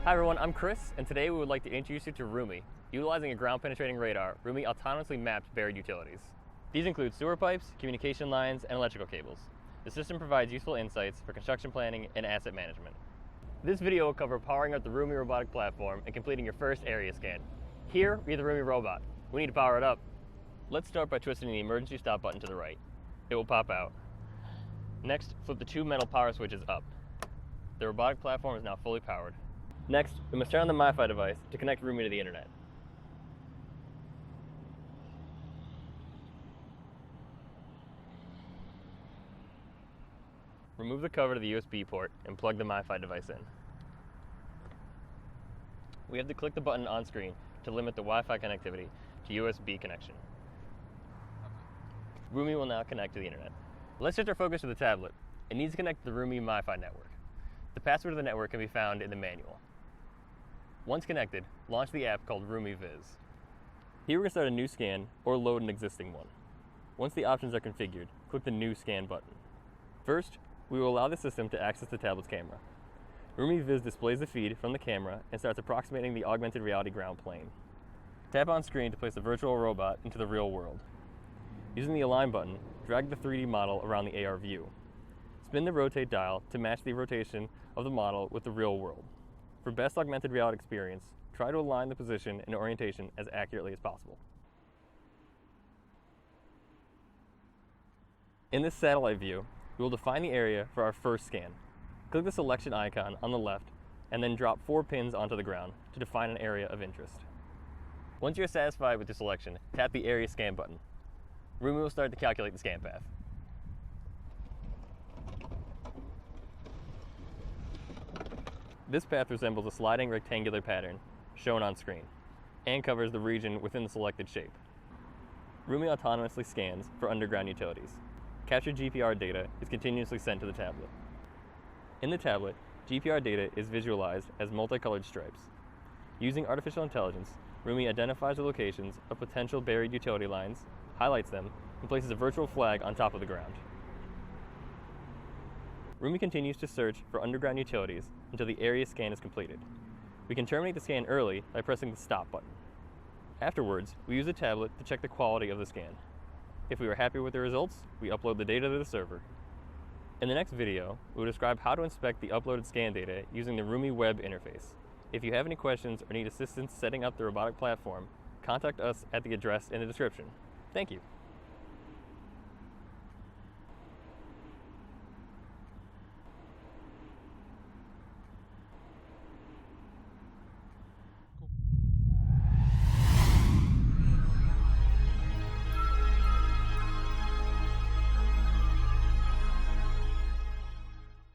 Hi everyone, I'm Chris, and today we would like to introduce you to RUMI. Utilizing a ground-penetrating radar, RUMI autonomously maps buried utilities. These include sewer pipes, communication lines, and electrical cables. The system provides useful insights for construction planning and asset management. This video will cover powering up the RUMI robotic platform and completing your first area scan. Here, we have the RUMI robot. We need to power it up. Let's start by twisting the emergency stop button to the right. It will pop out. Next, flip the two metal power switches up. The robotic platform is now fully powered. Next, we must turn on the MiFi device to connect RUMI to the internet. Remove the cover to the USB port and plug the MiFi device in. We have to click the button on screen to limit the Wi-Fi connectivity to USB connection. RUMI will now connect to the internet. Let's shift our focus to the tablet. It needs to connect to the RUMI MiFi network. The password to the network can be found in the manual. Once connected, launch the app called RUMI Viz. Here we're going to start a new scan or load an existing one. Once the options are configured, click the New Scan button. First, we will allow the system to access the tablet's camera. RUMI Viz displays the feed from the camera and starts approximating the augmented reality ground plane. Tap on screen to place the virtual robot into the real world. Using the Align button, drag the 3D model around the AR view. Spin the rotate dial to match the rotation of the model with the real world. For best augmented reality experience, try to align the position and orientation as accurately as possible. In this satellite view, we will define the area for our first scan. Click the selection icon on the left and then drop 4 pins onto the ground to define an area of interest. Once you're satisfied with your selection, tap the Area Scan button. RUMI will start to calculate the scan path. This path resembles a sliding rectangular pattern shown on screen and covers the region within the selected shape. RUMI autonomously scans for underground utilities. Captured GPR data is continuously sent to the tablet. In the tablet, GPR data is visualized as multicolored stripes. Using artificial intelligence, RUMI identifies the locations of potential buried utility lines, highlights them, and places a virtual flag on top of the ground. RUMI continues to search for underground utilities until the area scan is completed. We can terminate the scan early by pressing the Stop button. Afterwards, we use the tablet to check the quality of the scan. If we are happy with the results, we upload the data to the server. In the next video, we will describe how to inspect the uploaded scan data using the RUMI web interface. If you have any questions or need assistance setting up the robotic platform, contact us at the address in the description. Thank you.